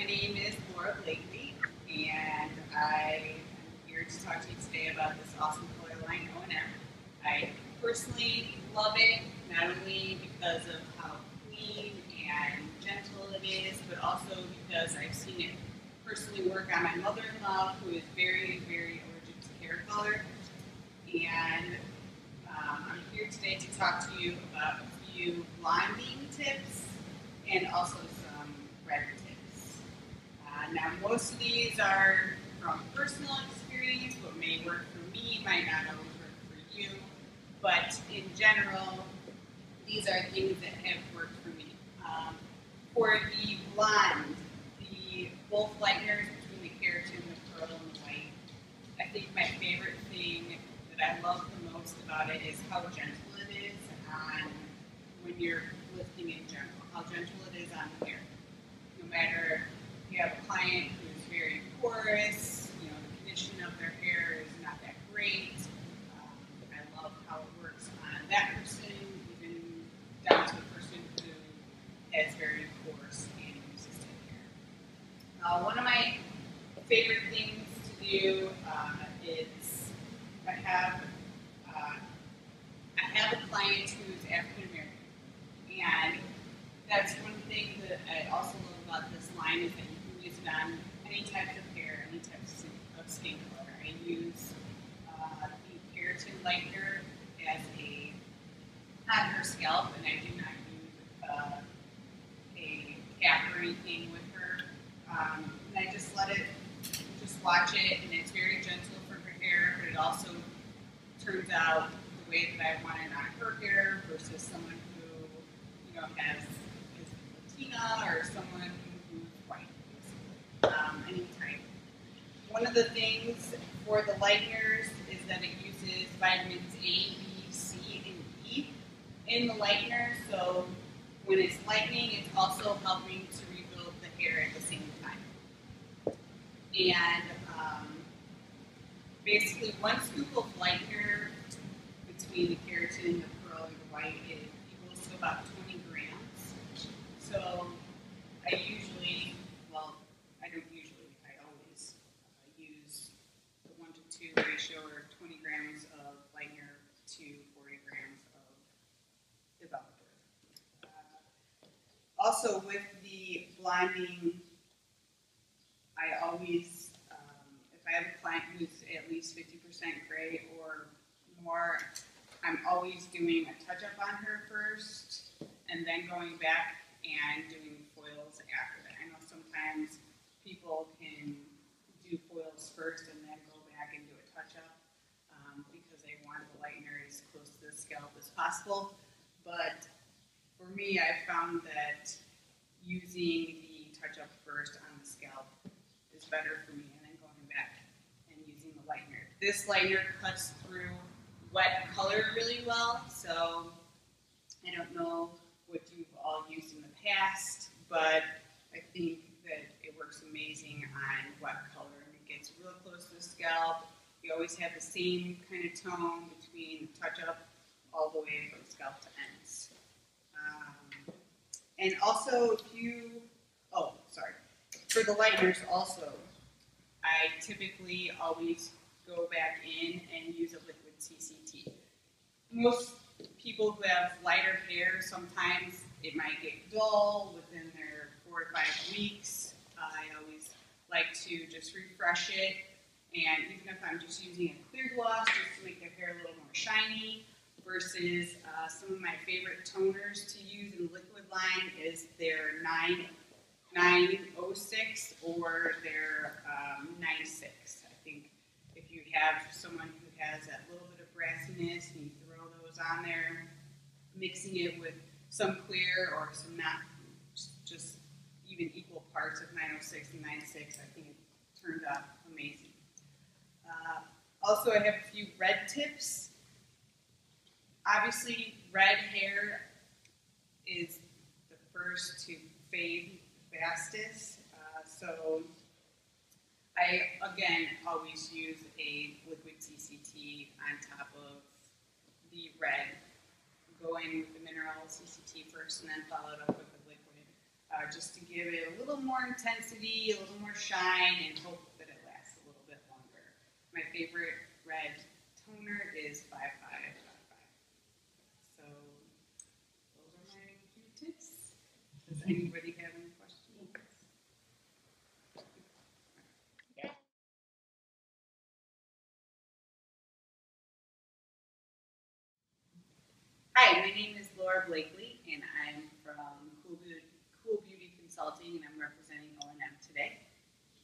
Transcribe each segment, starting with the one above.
name is Laura and I am here to talk to you today about this awesome color line O&M. I personally love it, not only because of how clean and gentle it is, but also because I've seen it personally work on my mother-in-law, who is very, very allergic to hair color. And I'm here today to talk to you about a few blonding tips and also some red tips. Now, most of these are from personal experience. What may work for me might not always work for you. But in general, these are things that have worked for me. For the blonde, both lighteners between the keratin, the pearl, and the white, I think my favorite thing that I love the most about it is how gentle it is on when you're lifting in general, how gentle it is on the hair. No matter if you have a client who's very porous, the condition of their hair is not that great. I love how it works on that person, even down to the person who has very coarse and resistant hair. One of my favorite things to do is I have a client who's African American, and that's one thing that I also love about this line is that you can use it on any type of hair, any type of skin color. I use the keratin lightener as on her scalp, and I do not use a cap or anything with her. And I just let it, just watch it, and it's very gentle for her hair, but it also turns out the way that I want it on her hair versus someone who, is Latina or someone who's white, any type. One of the things for the lighteners is that it uses vitamins A, B, C, and E in the lightener, so when it's lightening, it's also helping to rebuild the hair at the same time. And basically, one scoop of lightener between the keratin, the pearl, and the white equals to about 20 grams. So I always use the 1-to-2 ratio, or 20 grams of lightener to 40 grams of developer. Also, with the blonding, I always, if I have a client who's at least 50% gray or more, I'm always doing a touch-up on her first, and then going back and doing foils after that. I know sometimes people can do foils first and then go back and do a touch-up because they want the lightener as close to the scalp as possible. But for me, I found that using the touch-up first on the scalp is better for me, and then going back and using the lightener. This lightener cuts through wet color really well, so I don't know what you've all used in the past, but I think that it works amazing on wet color, and it gets real close to the scalp. You always have the same kind of tone between touch-up all the way from scalp to ends. And also, for the lighteners also, I typically always go back in and use a liquid CCT. Most people who have lighter hair, sometimes it might get dull within their 4 to 5 weeks. I always like to just refresh it, and even if I'm just using a clear gloss just to make their hair a little more shiny, versus some of my favorite toners to use in the liquid line is their 906 or their 96. I think if you have someone who has that little bit of brassiness and you throw those on there, mixing it with some clear or some not, just even equal parts of 906 and 96, I think it turned out amazing. Also, I have a few red tips. Obviously, red hair is the first to fade the fastest. So I, again, always use a liquid CCT on top of the red. Go in with the mineral CCT first and then follow it up with the liquid. just to give it a little more intensity, a little more shine, and hope that it lasts a little bit longer. My favorite red toner is 5555. So those are my few tips. Does anybody have any questions? Hi, my name is Laura Blakely, and I'm from Cool Beauty Consulting, and I'm representing O&M today.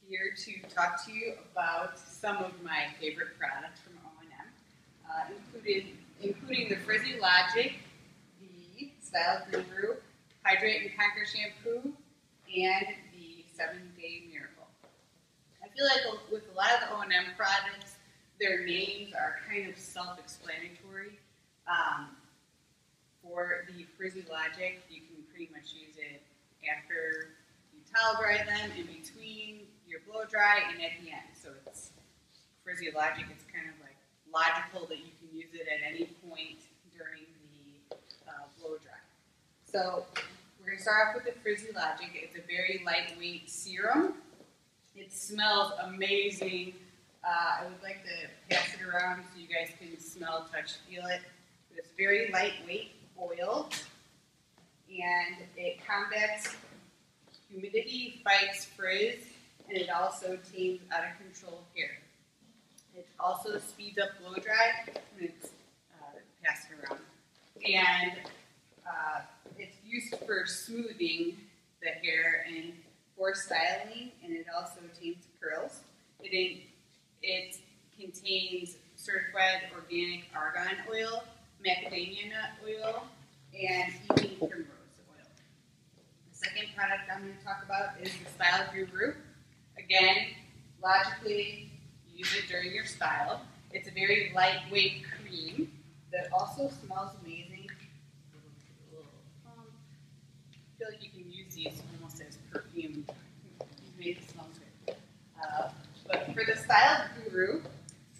Here to talk to you about some of my favorite products from O&M, including the Frizzy Logic, the Style Guru, Hydrate and Conquer Shampoo, and the 7-Day Miracle. I feel like with a lot of the O&M products, their names are kind of self-explanatory. For the Frizzy Logic, you can pretty much use it after you towel dry them, in between your blow dry, and at the end. So it's Frizzy Logic. It's kind of like logical that you can use it at any point during the blow dry. So we're going to start off with the Frizzy Logic. It's a very lightweight serum. It smells amazing. I would like to pass it around so you guys can smell, touch, feel it. But it's very lightweight oil, and it combats humidity, fights frizz, and it also tames out of control hair. It also speeds up blow dry, and it's passed around. And it's used for smoothing the hair and for styling, and it also tames curls. It contains certified organic argan oil, macadamia nut oil, and evening primrose oil. The second product I'm going to talk about is the Style Guru. Again, logically, use it during your style. It's a very lightweight cream that also smells amazing. I feel like you can use these almost as perfume. It makes it smell good. But for the Style Guru,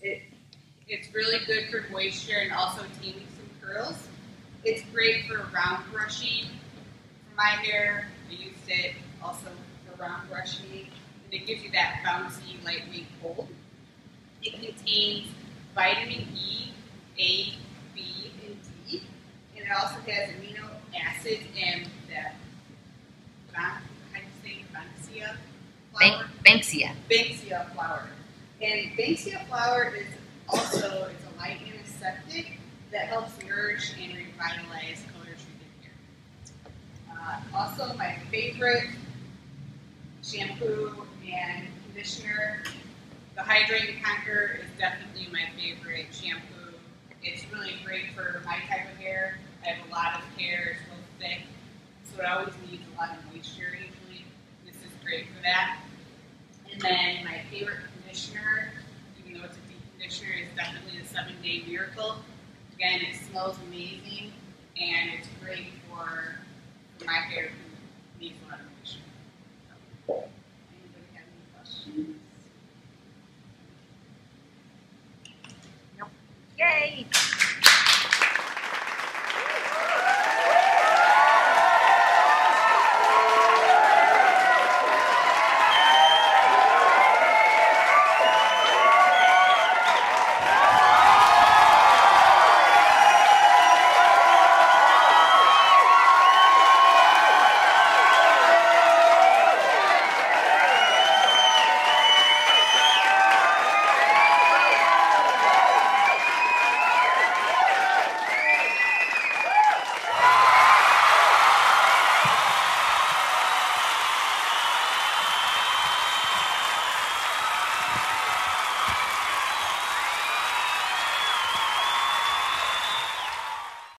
it's really good for moisture and also taming some curls. It's great for round brushing. For my hair, I used it also for round brushing, and it gives you that bouncy, lightweight hold. It contains vitamin E, A, B, and D, and it also has amino acids and Banksia flower. And Banksia flower is also, it's a light antiseptic that helps nourish and revitalize color-treated hair. Also, my favorite shampoo and conditioner, the Hydrate and Conquer, is definitely my favorite shampoo. It's really great for my type of hair. I have a lot of hair, it's real thick, so it always needs a lot of moisture usually. This is great for that. And then my favorite conditioner, even though it's a deep conditioner, is definitely the 7-Day Miracle. Again, it smells amazing, and it's great for my hair who needs a lot of moisture. Anybody have any questions? Nope. Yay!